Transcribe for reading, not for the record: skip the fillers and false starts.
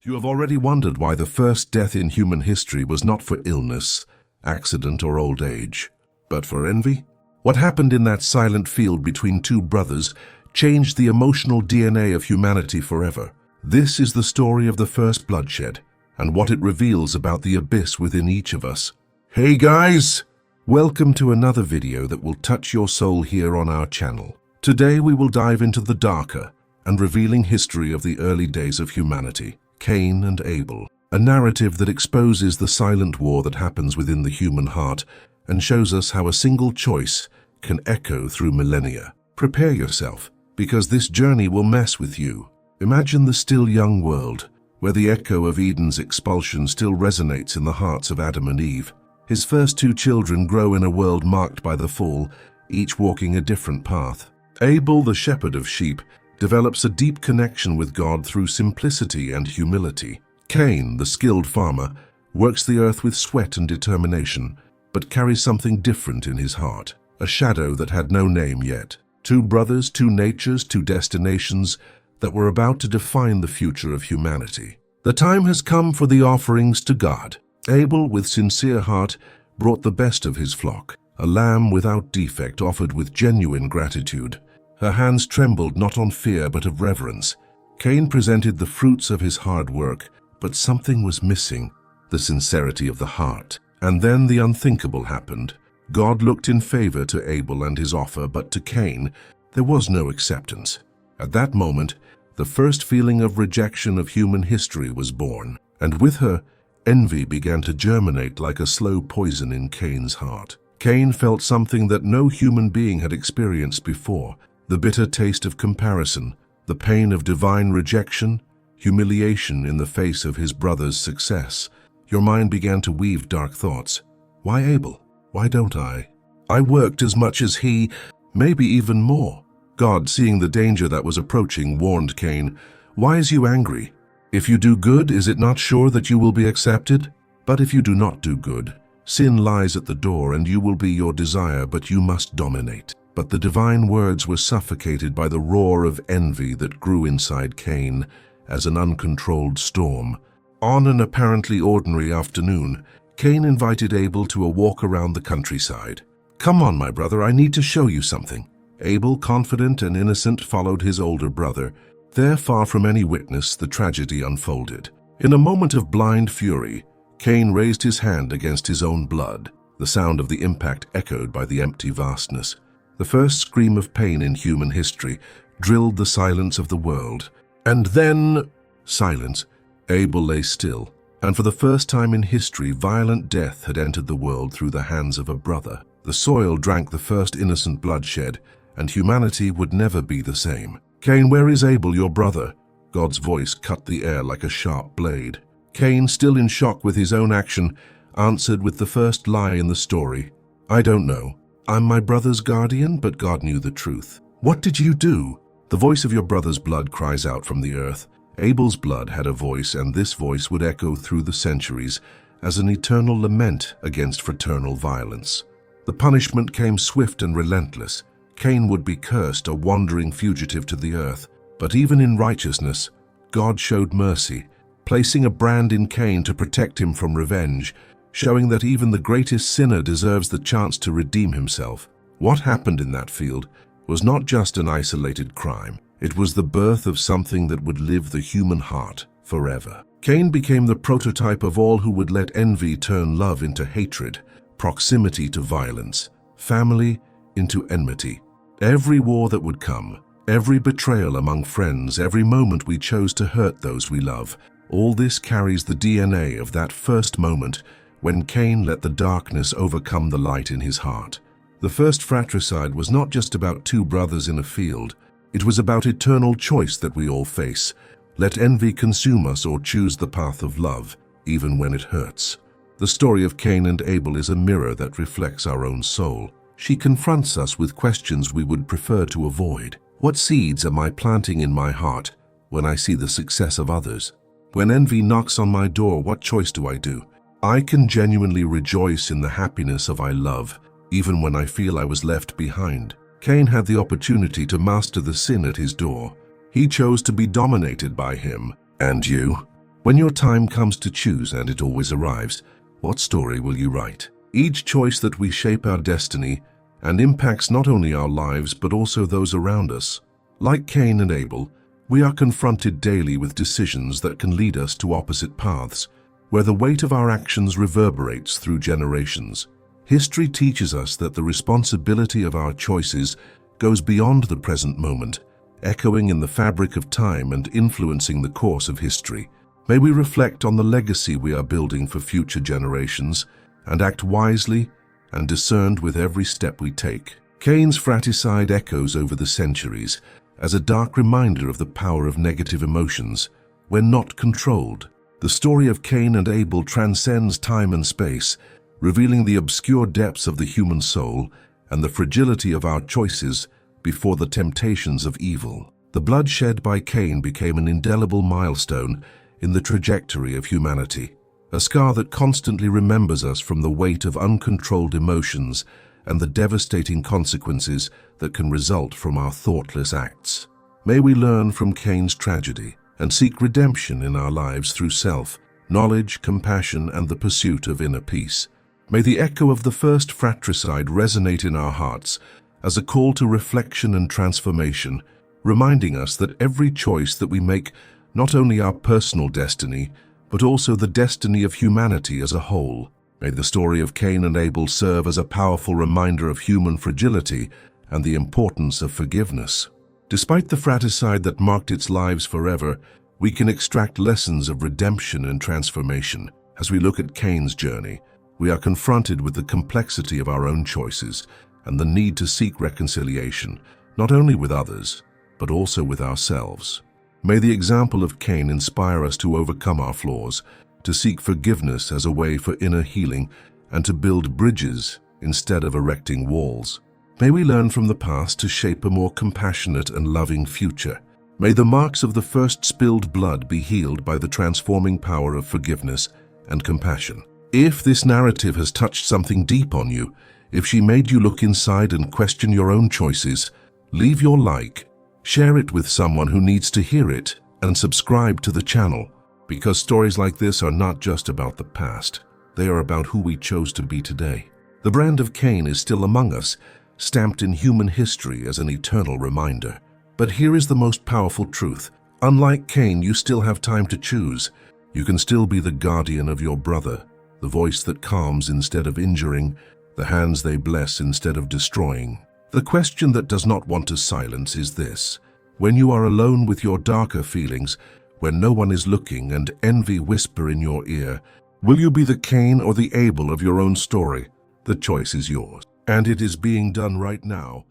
You have already wondered why the first death in human history was not for illness, accident, or old age, but for envy? What happened in that silent field between two brothers changed the emotional DNA of humanity forever. This is the story of the first bloodshed, and what it reveals about the abyss within each of us. Hey guys! Welcome to another video that will touch your soul here on our channel. Today we will dive into the darker and revealing history of the early days of humanity. Cain and Abel, a narrative that exposes the silent war that happens within the human heart and shows us how a single choice can echo through millennia. Prepare yourself, because this journey will mess with you. Imagine the still young world, where the echo of Eden's expulsion still resonates in the hearts of Adam and Eve. His first two children grow in a world marked by the fall, each walking a different path. Abel, the shepherd of sheep, develops a deep connection with God through simplicity and humility. Cain, the skilled farmer, works the earth with sweat and determination, but carries something different in his heart, a shadow that had no name yet. Two brothers, two natures, two destinations that were about to define the future of humanity. The time has come for the offerings to God. Abel, with sincere heart, brought the best of his flock, a lamb without defect offered with genuine gratitude. Her hands trembled not on fear but of reverence. Cain presented the fruits of his hard work, but something was missing, the sincerity of the heart. And then the unthinkable happened. God looked in favor to Abel and his offer, but to Cain there was no acceptance. At that moment, the first feeling of rejection of human history was born, and with her, envy began to germinate like a slow poison in Cain's heart. Cain felt something that no human being had experienced before. The bitter taste of comparison, the pain of divine rejection, humiliation in the face of his brother's success. Your mind began to weave dark thoughts. Why Abel? Why don't I? I worked as much as he, maybe even more. God, seeing the danger that was approaching, warned Cain, "Why is you angry? If you do good, is it not sure that you will be accepted? But if you do not do good, sin lies at the door and you will be your desire, but you must dominate." But the divine words were suffocated by the roar of envy that grew inside Cain as an uncontrolled storm. On an apparently ordinary afternoon, Cain invited Abel to a walk around the countryside. "Come on, my brother, I need to show you something." Abel, confident and innocent, followed his older brother. There, far from any witness, the tragedy unfolded. In a moment of blind fury, Cain raised his hand against his own blood. The sound of the impact echoed by the empty vastness. The first scream of pain in human history drilled the silence of the world. And then, silence. Abel lay still, and for the first time in history, violent death had entered the world through the hands of a brother. The soil drank the first innocent bloodshed, and humanity would never be the same. "Cain, where is Abel, your brother?" God's voice cut the air like a sharp blade. Cain, still in shock with his own action, answered with the first lie in the story. "I don't know. I'm my brother's guardian," but God knew the truth. "What did you do?" "The voice of your brother's blood cries out from the earth." Abel's blood had a voice, and this voice would echo through the centuries as an eternal lament against fraternal violence. The punishment came swift and relentless. Cain would be cursed, a wandering fugitive to the earth. But even in righteousness, God showed mercy, placing a brand in Cain to protect him from revenge, showing that even the greatest sinner deserves the chance to redeem himself. What happened in that field was not just an isolated crime. It was the birth of something that would live the human heart forever. Cain became the prototype of all who would let envy turn love into hatred, proximity to violence, family into enmity. Every war that would come, every betrayal among friends, every moment we chose to hurt those we love, all this carries the DNA of that first moment when Cain let the darkness overcome the light in his heart. The first fratricide was not just about two brothers in a field. It was about eternal choice that we all face. Let envy consume us or choose the path of love, even when it hurts. The story of Cain and Abel is a mirror that reflects our own soul. She confronts us with questions we would prefer to avoid. What seeds am I planting in my heart when I see the success of others? When envy knocks on my door, what choice do I do? I can genuinely rejoice in the happiness of I love, even when I feel I was left behind. Cain had the opportunity to master the sin at his door. He chose to be dominated by him. And you? When your time comes to choose, and it always arrives, what story will you write? Each choice that we shape our destiny and impacts not only our lives but also those around us. Like Cain and Abel, we are confronted daily with decisions that can lead us to opposite paths, where the weight of our actions reverberates through generations. History teaches us that the responsibility of our choices goes beyond the present moment, echoing in the fabric of time and influencing the course of history. May we reflect on the legacy we are building for future generations and act wisely and discerned with every step we take. Cain's fratricide echoes over the centuries as a dark reminder of the power of negative emotions when not controlled. The story of Cain and Abel transcends time and space, revealing the obscure depths of the human soul and the fragility of our choices before the temptations of evil. The blood shed by Cain became an indelible milestone in the trajectory of humanity, a scar that constantly remembers us from the weight of uncontrolled emotions and the devastating consequences that can result from our thoughtless acts. May we learn from Cain's tragedy and seek redemption in our lives through self-knowledge, compassion, and the pursuit of inner peace. May the echo of the first fratricide resonate in our hearts as a call to reflection and transformation, reminding us that every choice that we make, not only our personal destiny, but also the destiny of humanity as a whole. May the story of Cain and Abel serve as a powerful reminder of human fragility and the importance of forgiveness. Despite the fratricide that marked its lives forever, we can extract lessons of redemption and transformation. As we look at Cain's journey, we are confronted with the complexity of our own choices and the need to seek reconciliation, not only with others, but also with ourselves. May the example of Cain inspire us to overcome our flaws, to seek forgiveness as a way for inner healing, and to build bridges instead of erecting walls. May we learn from the past to shape a more compassionate and loving future. May the marks of the first spilled blood be healed by the transforming power of forgiveness and compassion. If this narrative has touched something deep on you, if she made you look inside and question your own choices, leave your like, share it with someone who needs to hear it, and subscribe to the channel, because stories like this are not just about the past. They are about who we chose to be today. The brand of Cain is still among us, stamped in human history as an eternal reminder. But here is the most powerful truth. Unlike Cain, you still have time to choose. You can still be the guardian of your brother, the voice that calms instead of injuring, the hands they bless instead of destroying. The question that does not want to silence is this: when you are alone with your darker feelings, when no one is looking and envy whisper in your ear, will you be the Cain or the Abel of your own story? The choice is yours, and it is being done right now.